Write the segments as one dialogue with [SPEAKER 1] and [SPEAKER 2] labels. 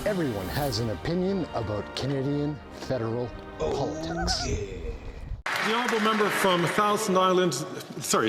[SPEAKER 1] Everyone has an opinion about Canadian federal politics.
[SPEAKER 2] The honourable member from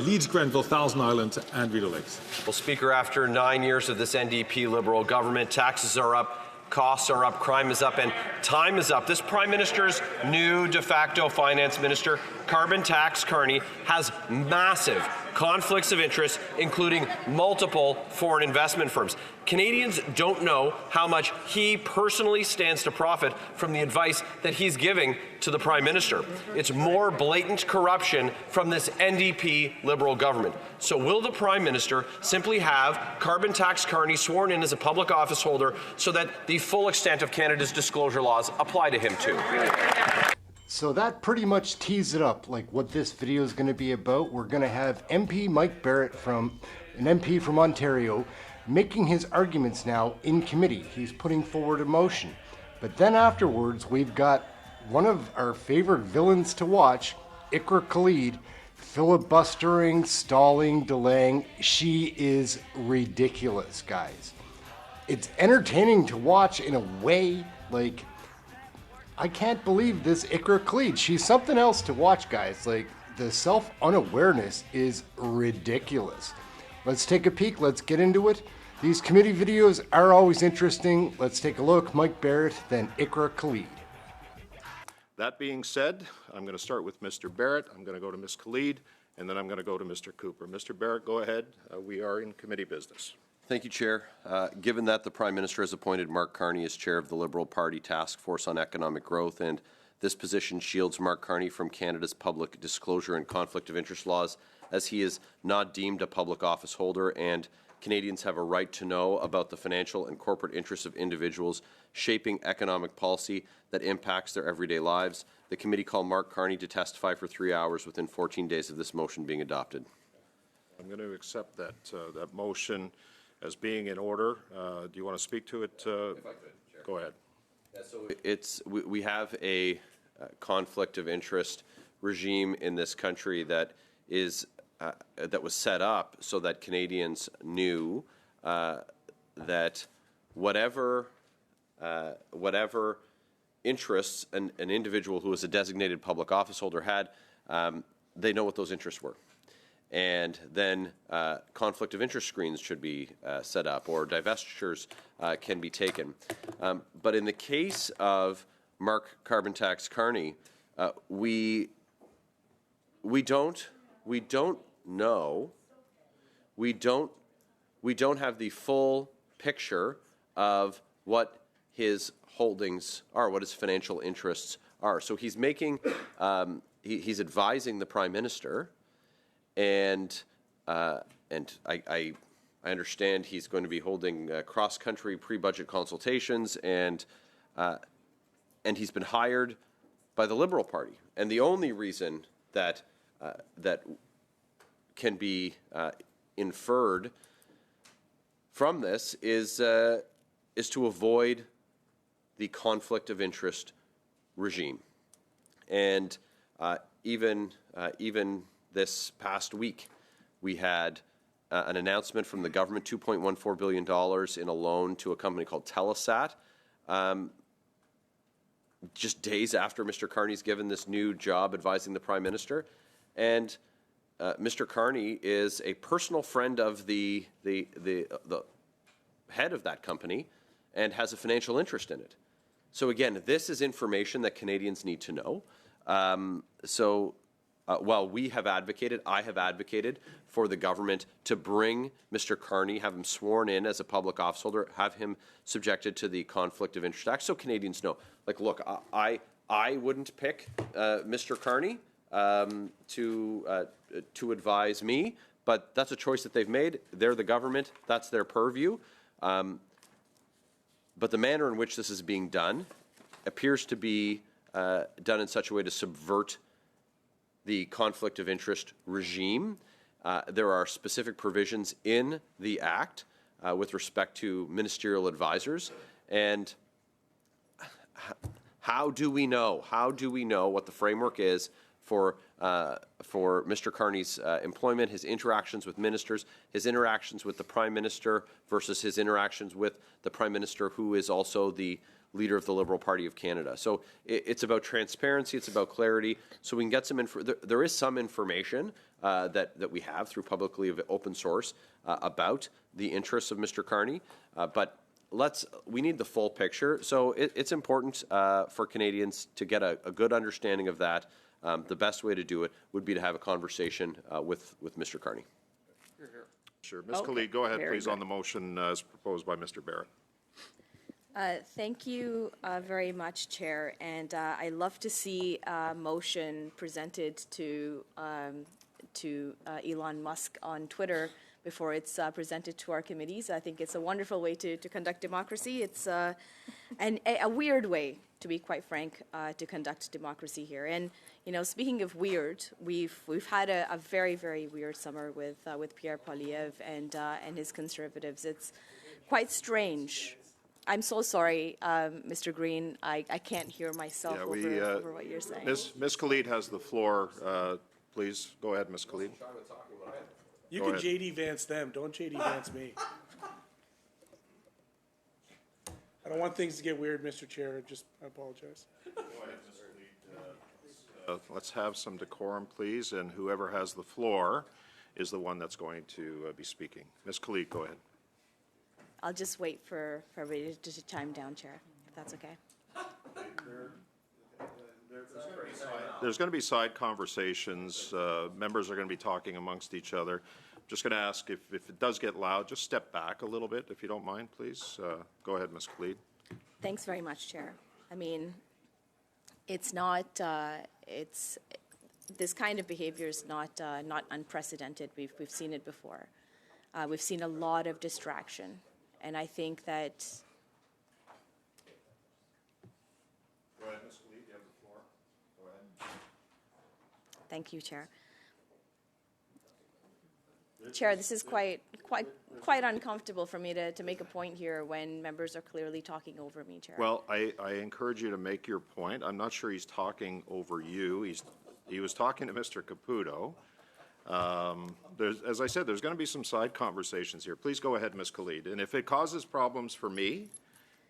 [SPEAKER 2] Leeds, Grenville, Thousand Island and Rideau Lakes.
[SPEAKER 3] Well, Speaker, after 9 years of this NDP Liberal government, taxes are up, costs are up, crime is up, and time is up. This Prime Minister's new de facto finance minister, Carbon Tax Carney, has massive conflicts of interest, including multiple foreign investment firms. Canadians don't know how much he personally stands to profit from the advice that he's giving to the Prime Minister. It's more blatant corruption from this NDP Liberal government. So will the Prime Minister simply have Carbon Tax Carney sworn in as a public office holder so that the full extent of Canada's disclosure laws apply to him too?
[SPEAKER 1] So that pretty much tees it up, like what this video is going to be about. We're going to have MP Mike Barrett, an MP from Ontario, making his arguments now in committee. He's putting forward a motion. But then afterwards, we've got one of our favorite villains to watch, Iqra Khalid, filibustering, stalling, delaying. She is ridiculous, guys. It's entertaining to watch in a way, like, I can't believe this Iqra Khalid. She's something else to watch, guys. Like, the self-unawareness is ridiculous. Let's take a peek. Let's get into it. These committee videos are always interesting. Let's take a look. Mike Barrett, then Iqra Khalid.
[SPEAKER 4] That being said, I'm going to start with Mr. Barrett. I'm going to go to Ms. Khalid, and then I'm going to go to Mr. Cooper. Mr. Barrett, go ahead. We are in committee business.
[SPEAKER 3] Thank you, Chair. Given that the Prime Minister has appointed Mark Carney as Chair of the Liberal Party Task Force on Economic Growth, and this position shields Mark Carney from Canada's public disclosure and conflict of interest laws, as he is not deemed a public office holder, and Canadians have a right to know about the financial and corporate interests of individuals shaping economic policy that impacts their everyday lives. The committee called Mark Carney to testify for 3 hours within 14 days of this motion being adopted.
[SPEAKER 4] I'm going to accept that motion as being in order. Do you want to speak to it? If I could, Chair. Go ahead.
[SPEAKER 3] Yeah, so we have a conflict of interest regime in this country that is that was set up so that Canadians knew that whatever interests an individual who is a designated public office holder had, they know what those interests were. And then conflict of interest screens should be set up, or divestitures can be taken. But in the case of Mark Carbon Tax Carney, we don't know. We don't have the full picture of what his holdings are, what his financial interests are. So he's making, he's advising the Prime Minister. And I understand he's going to be holding cross-country pre-budget consultations, and he's been hired by the Liberal Party. And the only reason that that can be inferred from this is to avoid the conflict of interest regime. And even this past week, we had an announcement from the government, $2.14 billion in a loan to a company called Telesat, just days after Mr. Carney's given this new job advising the Prime Minister. And Mr. Carney is a personal friend of the head of that company and has a financial interest in it. So again, this is information that Canadians need to know. While we have advocated, I have advocated for the government to bring Mr. Carney, have him sworn in as a public office holder, have him subjected to the Conflict of Interest Act, so Canadians know. Like, look, I wouldn't pick Mr. Carney to advise me, but that's a choice that they've made. They're the government. That's their purview. But the manner in which this is being done appears to be done in such a way to subvert the conflict of interest regime. There are specific provisions in the Act with respect to ministerial advisors. And how do we know? How do we know what the framework is for Mr. Carney's employment, his interactions with ministers, his interactions with the Prime Minister versus his interactions with the Prime Minister, who is also the leader of the Liberal Party of Canada. So it's about transparency, it's about clarity, so we can get some there is some information that we have through publicly open source about the interests of Mr. Carney, but we need the full picture. So it's important for Canadians to get a good understanding of that. The best way to do it would be to have a conversation with Mr. Carney.
[SPEAKER 4] Sure. Ms. Khalid, go ahead, please, on the motion as proposed by Mr. Barrett.
[SPEAKER 5] Thank you very much, Chair. And I love to see a motion presented to Elon Musk on Twitter before it's presented to our committees. I think it's a wonderful way to conduct democracy. It's a weird way, to be quite frank, to conduct democracy here. And you know, speaking of weird, we've had a very, very weird summer with Pierre Poilievre and his Conservatives. It's quite strange. I'm so sorry, Mr. Green. I can't hear myself over what you're saying.
[SPEAKER 4] Ms. Khalid has the floor. Please go ahead, Ms. Khalid.
[SPEAKER 6] You can J.D. Vance them. Don't J.D. Vance me. I don't want things to get weird, Mr. Chair. I apologize.
[SPEAKER 4] Go ahead, Ms. Khalid. Let's have some decorum, please, and whoever has the floor is the one that's going to be speaking. Ms. Khalid, go ahead.
[SPEAKER 5] I'll just wait for everybody to chime down, Chair, if that's okay.
[SPEAKER 4] There's going to be side conversations. Members are going to be talking amongst each other. I'm just going to ask if it does get loud, just step back a little bit, if you don't mind, please. Go ahead, Ms. Khalid.
[SPEAKER 5] Thanks very much, Chair. I mean, it's not, this kind of behavior is not unprecedented. We've seen it before. We've seen a lot of distraction. And I think that...
[SPEAKER 4] Go ahead, Ms. Khalid, you have the floor. Go ahead.
[SPEAKER 5] Thank you, Chair. Chair, this is quite uncomfortable for me to make a point here when members are clearly talking over me, Chair.
[SPEAKER 4] Well, I encourage you to make your point. I'm not sure he's talking over you. He was talking to Mr. Caputo. As I said, there's going to be some side conversations here. Please go ahead, Ms. Khalid. And if it causes problems for me,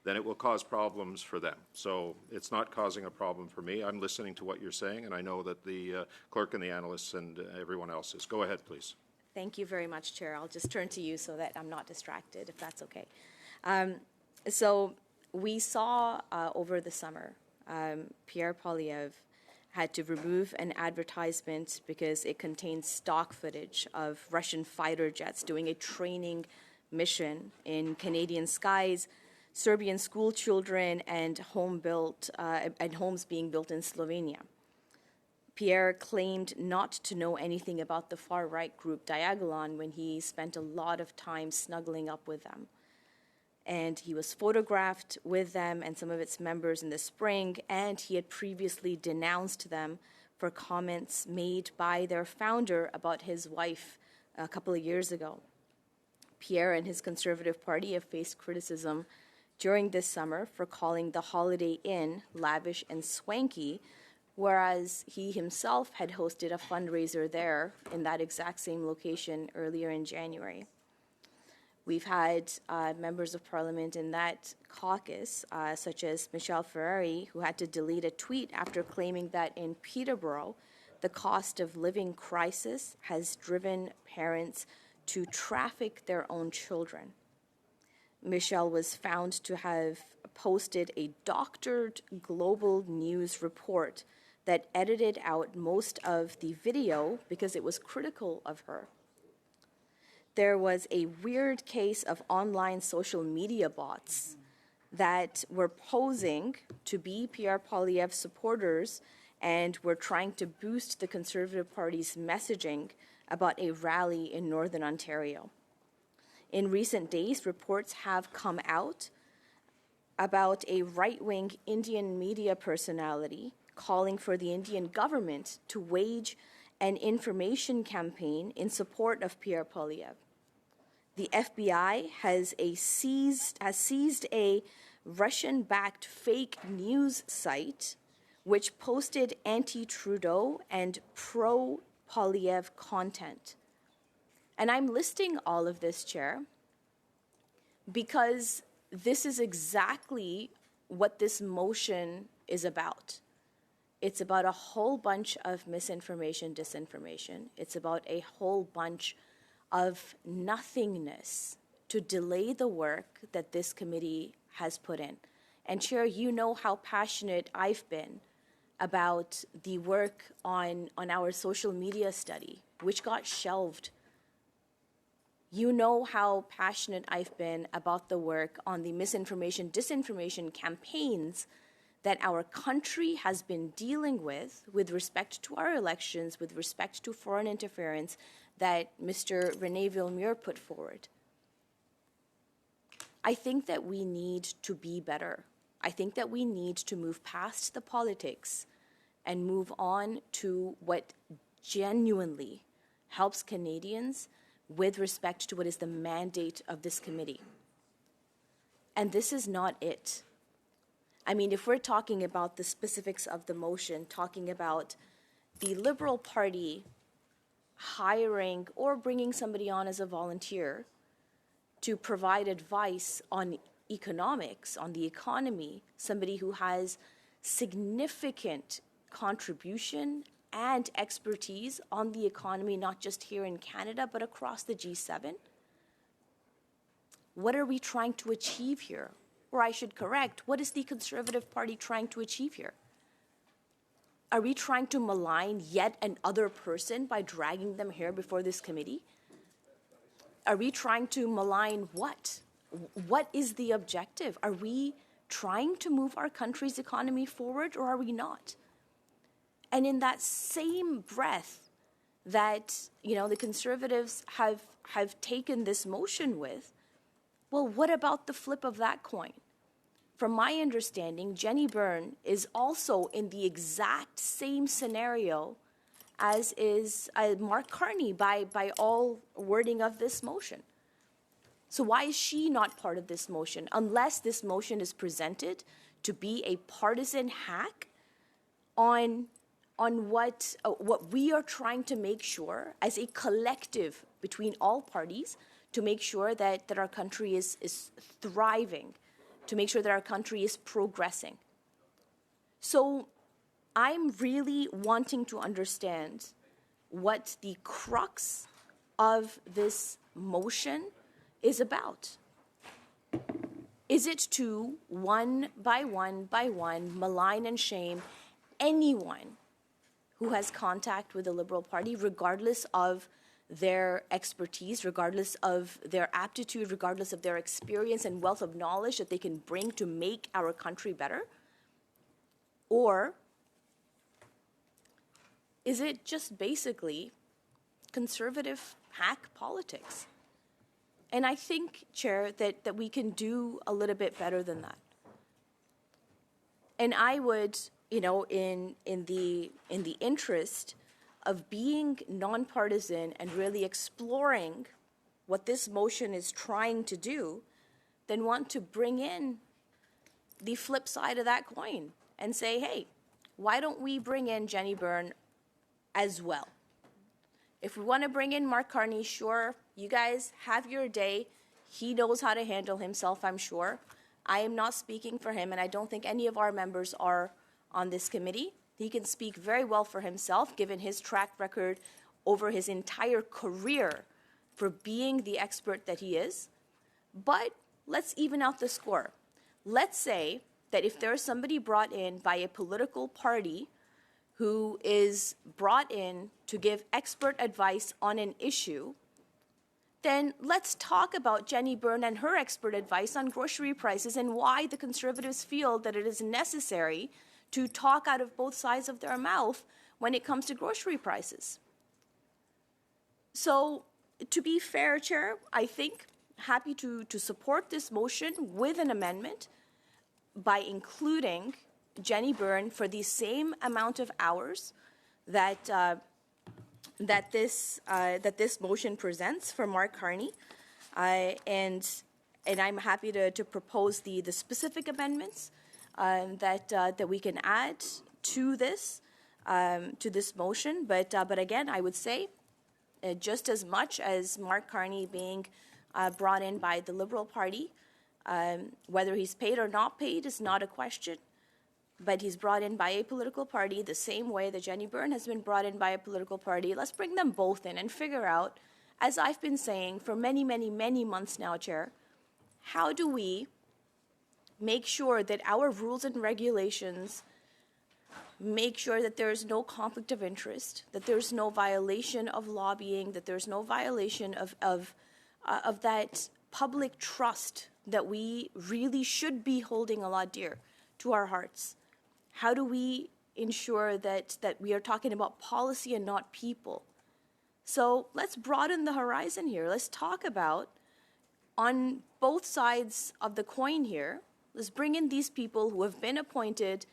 [SPEAKER 4] then it will cause problems for them. So it's not causing a problem for me. I'm listening to what you're saying, and I know that the clerk and the analysts and everyone else is. Go ahead, please.
[SPEAKER 5] Thank you very much, Chair. I'll just turn to you so that I'm not distracted, if that's okay. So we saw over the summer, Pierre Poilievre had to remove an advertisement because it contained stock footage of Russian fighter jets doing a training mission in Canadian skies, Serbian school children, and homes being built in Slovenia. Pierre claimed not to know anything about the far-right group Diagolon when he spent a lot of time snuggling up with them. And he was photographed with them and some of its members in the spring, and he had previously denounced them for comments made by their founder about his wife a couple of years ago. Pierre and his Conservative Party have faced criticism during this summer for calling the Holiday Inn lavish and swanky, whereas he himself had hosted a fundraiser there in that exact same location earlier in January. We've had members of Parliament in that caucus, such as Michelle Ferrari, who had to delete a tweet after claiming that in Peterborough, the cost of living crisis has driven parents to traffic their own children. Michelle was found to have posted a doctored global news report that edited out most of the video because it was critical of her. There was a weird case of online social media bots that were posing to be Pierre Poilievre supporters and were trying to boost the Conservative Party's messaging about a rally in Northern Ontario. In recent days, reports have come out about a right-wing Indian media personality calling for the Indian government to wage an information campaign in support of Pierre Poilievre. The FBI has seized a Russian-backed fake news site which posted anti-Trudeau and pro-Poilievre content. And I'm listing all of this, Chair, because this is exactly what this motion is about. It's about a whole bunch of misinformation, disinformation. It's about a whole bunch of nothingness to delay the work that this committee has put in. And Chair, you know how passionate I've been about the work on our social media study, which got shelved. You know how passionate I've been about the work on the misinformation, disinformation campaigns that our country has been dealing with respect to our elections, with respect to foreign interference that Mr. René Villemure put forward. I think that we need to be better. I think that we need to move past the politics and move on to what genuinely helps Canadians with respect to what is the mandate of this committee. And this is not it. I mean, if we're talking about the specifics of the motion, talking about the Liberal Party hiring or bringing somebody on as a volunteer to provide advice on economics, on the economy, somebody who has significant contribution and expertise on the economy, not just here in Canada, but across the G7. What are we trying to achieve here? Or I should correct, what is the Conservative Party trying to achieve here? Are we trying to malign yet another person by dragging them here before this committee? Are we trying to malign what? What is the objective? Are we trying to move our country's economy forward, or are we not? And in that same breath that, you know, the Conservatives have taken this motion with, well, what about the flip of that coin? From my understanding, Jenny Byrne is also in the exact same scenario as is Mark Carney by all wording of this motion. So why is she not part of this motion, unless this motion is presented to be a partisan hack on what we are trying to make sure as a collective between all parties to make sure that our country is thriving, to make sure that our country is progressing. So I'm really wanting to understand what the crux of this motion is about. Is it to, one by one, malign and shame anyone who has contact with the Liberal Party, regardless of their expertise, regardless of their aptitude, regardless of their experience and wealth of knowledge that they can bring to make our country better? Or is it just basically conservative hack politics? And I think, Chair, that we can do a little bit better than that. And I would, you know, in the interest of being nonpartisan and really exploring what this motion is trying to do, then want to bring in the flip side of that coin and say, hey, why don't we bring in Jenny Byrne as well? If we want to bring in Mark Carney, sure, you guys have your day. He knows how to handle himself, I'm sure. I am not speaking for him, and I don't think any of our members are on this committee. He can speak very well for himself, given his track record over his entire career for being the expert that he is. But let's even out the score. Let's say that if there's somebody brought in by a political party who is brought in to give expert advice on an issue, then let's talk about Jenny Byrne and her expert advice on grocery prices and why the Conservatives feel that it is necessary to talk out of both sides of their mouth when it comes to grocery prices. So, to be fair, Chair, I think happy to support this motion with an amendment by including Jenny Byrne for the same amount of hours that this motion presents for Mark Carney, and I'm happy to propose the specific amendments that we can add to this motion. But again, I would say, just as much as Mark Carney being brought in by the Liberal Party, whether he's paid or not paid is not a question, but he's brought in by a political party the same way that Jenny Byrne has been brought in by a political party. Let's bring them both in and figure out, as I've been saying for many, many, many months now, Chair, how do we make sure that our rules and regulations make sure that there is no conflict of interest, that there's no violation of lobbying, that there's no violation of that public trust that we really should be holding a lot dear to our hearts. How do we ensure that we are talking about policy and not people? So let's broaden the horizon here. Let's talk about, on both sides of the coin here, let's bring in these people who have been appointed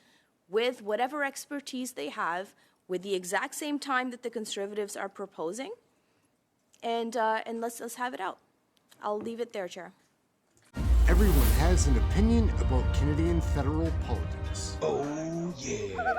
[SPEAKER 5] with whatever expertise they have, with the exact same time that the Conservatives are proposing, and let's have it out. I'll leave it there, Chair.
[SPEAKER 1] Everyone has an opinion about Canadian federal politics.
[SPEAKER 7] Oh, yeah.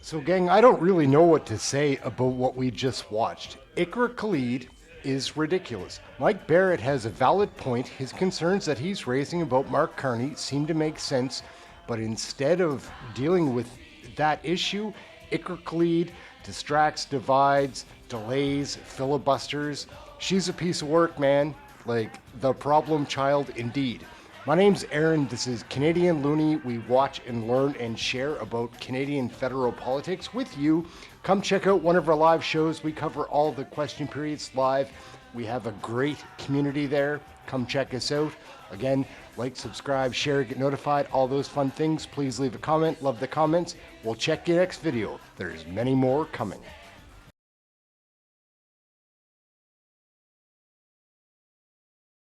[SPEAKER 1] So, gang, I don't really know what to say about what we just watched. Iqra Khalid is ridiculous. Mike Barrett has a valid point. His concerns that he's raising about Mark Carney seem to make sense, but instead of dealing with that issue, Iqra Khalid distracts, divides, delays, filibusters. She's a piece of work, man. Like, the problem child indeed. My name's Aaron. This is Canadian Looney. We watch and learn and share about Canadian federal politics with you. Come check out one of our live shows. We cover all the question periods live. We have a great community there. Come check us out. Again, like, subscribe, share, get notified, all those fun things. Please leave a comment. Love the comments. We'll check you next video. There's many more coming.